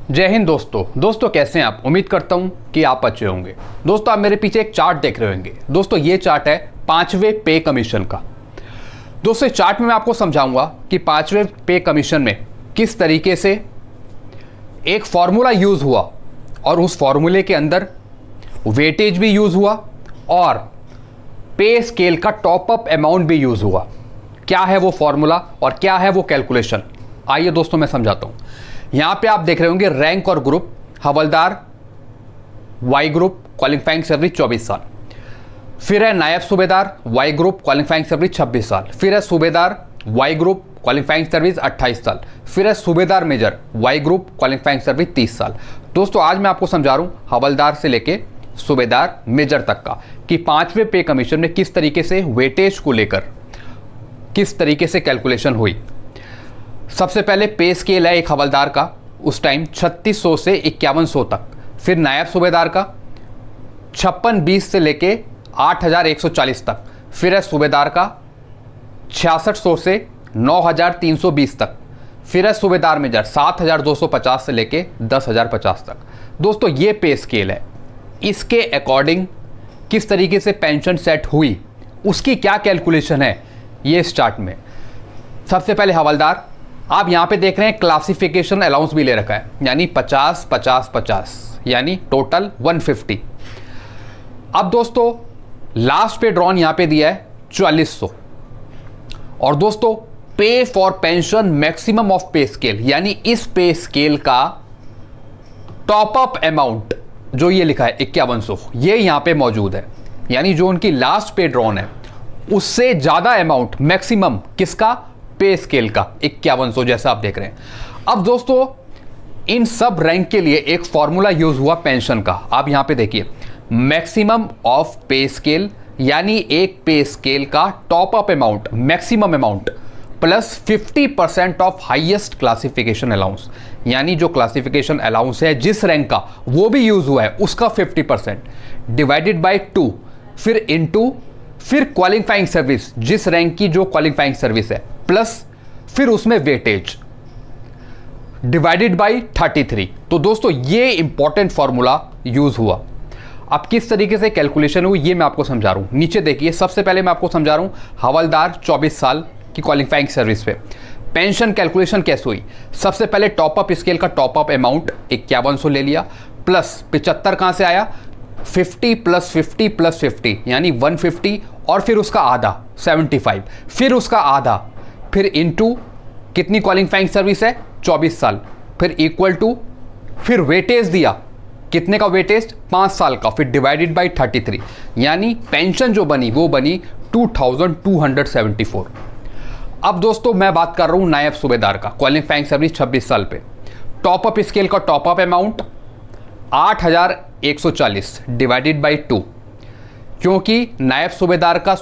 जय हिंद दोस्तों कैसे हैं आप। उम्मीद करता हूं कि आप अच्छे होंगे। दोस्तों आप मेरे पीछे एक चार्ट देख रहे होंगे। दोस्तों ये चार्ट है 5वें पे कमीशन का। दोस्तों इस चार्ट में मैं आपको समझाऊंगा कि 5वें पे कमीशन में किस तरीके से एक फॉर्मूला यूज हुआ और उस फॉर्मूले के अंदर वेटेज भी यूज हुआ और पे स्केल का टॉप अप अमाउंट भी यूज हुआ। क्या है वो फॉर्मूला और क्या है वो कैलकुलेशन, आइए दोस्तों मैं समझाता हूं। यहां पे आप देख रहे होंगे रैंक और ग्रुप, हवलदार वाई ग्रुप क्वालिफाइंग सर्विस 24 साल, फिर है नायब सूबेदार वाई ग्रुप क्वालिफाइंग सर्विस 26 साल, फिर है सूबेदार वाई ग्रुप क्वालिफाइंग सर्विस 28 साल, फिर है सूबेदार major Y group qualifying service 30 साल। दोस्तों आज मैं आपको समझा रहा हूं हवलदार से लेके सूबेदार मेजर तक का कि 5वें पे कमीशन में किस तरीके से वेटेज को लेकर किस तरीके से कैलकुलेशन हुई। सबसे पहले पे स्केल है एक हवलदार का उस टाइम 3600 से 5100 तक, फिर नायब सूबेदार का 5620 से लेके 8140 तक, फिर है सूबेदार का 6600 से 9320 तक, फिर है सूबेदार मेजर 7250 से लेके 10050 तक। दोस्तों ये पे स्केल है, इसके अकॉर्डिंग किस तरीके से पेंशन सेट हुई उसकी क्या कैलकुलेशन है ये इस चार्ट में। सबसे पहले हवलदार, आप यहां पे देख रहे हैं क्लासिफिकेशन अलाउंस भी ले रखा है, यानी 50 50 50 यानी टोटल 150। अब दोस्तों लास्ट पे ड्रॉन यहां पे दिया है 4400 और दोस्तों पे फॉर पेंशन मैक्सिमम ऑफ पे स्केल, यानी इस पे स्केल का टॉप अप अमाउंट जो ये लिखा है 5100 ये यहां पे मौजूद है, यानी जो उनकी लास्ट पे ड्रॉन है उससे ज्यादा अमाउंट मैक्सिमम किसका, पे स्केल का 5100 जैसा आप देख रहे हैं। अब दोस्तों इन सब रैंक के लिए एक फॉर्मूला यूज हुआ पेंशन का, आप यहां पे देखिए मैक्सिमम ऑफ पे स्केल, यानी एक पे स्केल का top up amount maximum amount plus 50% of highest classification allowance, यानी जो क्लासिफिकेशन अलाउंस है जिस रैंक का वो भी यूज हुआ है उसका 50% डिवाइडेड बाय 2, फिर इनटू फिर क्वालिफाइंग सर्विस जिस रैंक की जो क्वालिफाइंग सर्विस है प्लस फिर उसमें वेटेज डिवाइडेड बाय 33। तो दोस्तों ये इंपॉर्टेंट फॉर्मूला यूज हुआ। अब किस तरीके से कैलकुलेशन हुई ये मैं आपको समझा रहा हूं। नीचे देखिए, सबसे पहले मैं आपको समझा रहा हूं हवलदार 24 साल की क्वालिफाइंग सर्विस पे पेंशन कैलकुलेशन कैसे हुई। सबसे पहले टॉप अप स्केल का टॉप अप अमाउंट 5100 ले लिया, प्लस 75 कहां से आया, 50 प्लस 50 प्लस 50 यानी 150 और फिर उसका आधा 75, फिर उसका आधा, फिर इनटू कितनी क्वालिफाइंग सर्विस है 24 साल, फिर इक्वल टू फिर वेटेज दिया, कितने का वेटेज 5 साल का, फिर डिवाइडेड बाय 33, यानी पेंशन जो बनी वो बनी 2274। अब दोस्तों मैं बात कर रहा हूं नायब सूबेदार का क्वालिफाइंग सर्विस 26 साल पे, टॉप अप स्केल का top up amount 8140 divided by 2, क्योंकि नायब सूबेदार का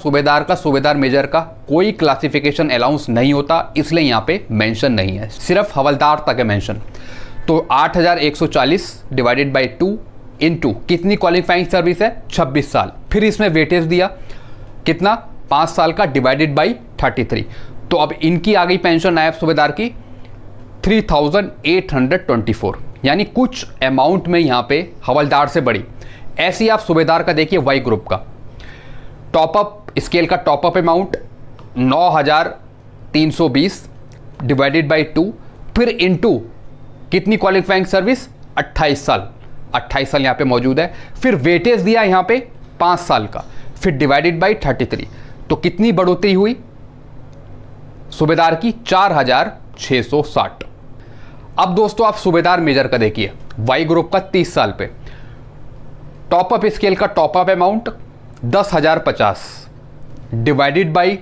सूबेदार मेजर का कोई क्लासिफिकेशन अलाउंस नहीं होता इसलिए यहां पे मेंशन नहीं है, सिर्फ हवलदार तक है मेंशन। तो 8140 डिवाइडेड बाय 2 इनटू कितनी क्वालिफाइंग सर्विस है 26 साल, फिर इसमें वेटेज दिया कितना 5 साल का डिवाइडेड बाय 33। तो अब इनकी आ गई पेंशन नायब सूबेदार की 3824, यानी कुछ अमाउंट में यहां पे हवलदार से बड़ी। ऐसे ही आप सूबेदार का देखिए वाई ग्रुप का टॉप अप स्केल का top up amount 9320 divided by 2, फिर इनटू कितनी क्वालिफाइंग सर्विस 28 साल यहां पे मौजूद है, फिर वेटेज दिया यहां पे 5 साल का, फिर डिवाइडेड बाय 33। तो कितनी बढ़ोतरी हुई सूबेदार की 4660। अब दोस्तों आप सूबेदार मेजर का देखिए वाई ग्रुप का 30 साल पे टॉप अप स्केल का top up amount 10050 divided by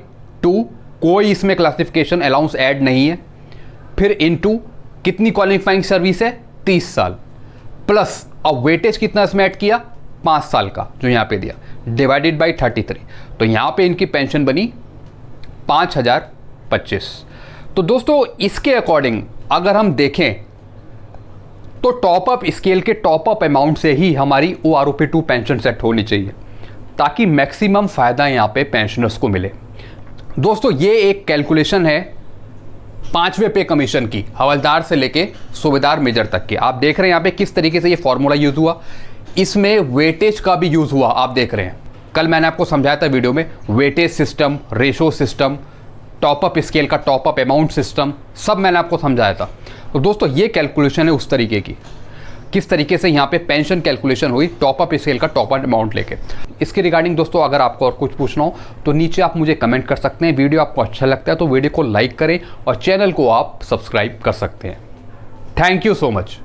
2, कोई इसमें क्लासिफिकेशन अलाउंस ऐड नहीं है, फिर इनटू कितनी क्वालिफाइंग सर्विस है 30 साल, प्लस अब वेटेज कितना इसमें ऐड किया 5 साल का जो यहां पे दिया डिवाइडेड बाय 33। तो यहां पे इनकी पेंशन बनी 5025। तो दोस्तों इसके अकॉर्डिंग अगर हम देखें तो टॉप अप स्केल के टॉप अप अमाउंट से ही हमारी OROP2 पेंशन सेट होनी चाहिए ताकि मैक्सिमम फायदा यहां पे पेंशनर्स को मिले। दोस्तों ये एक कैलकुलेशन है 5वें पे कमीशन की, हवलदार से लेके सूबेदार मेजर तक के। आप देख रहे हैं यहाँ पे किस तरीके से ये फॉर्मूला यूज़ हुआ, इसमें वेटेज का भी यूज़ हुआ। आप देख रहे हैं, कल मैंने आपको समझाया था वीडियो में, weightage system, ratio system, top up scale का टॉपअप अमाउंट सिस्टम, सब मैंने आपको समझाया था। तो दोस्तों ये कैलकुलेशन है उस तरीके की, किस तरीके से यहाँ पे पेंशन कैलकुलेशन हुई टॉपअप स्केल का टॉपअप अमाउंट लेके। इसके रिगार्डिंग दोस्तों अगर आपको और कुछ पूछना हो तो नीचे आप मुझे कमेंट कर सकते हैं। वीडियो आपको अच्छा लगता है तो वीडियो को लाइक करें और चैनल को आप सब्सक्राइब कर सकते हैं। Thank you so much.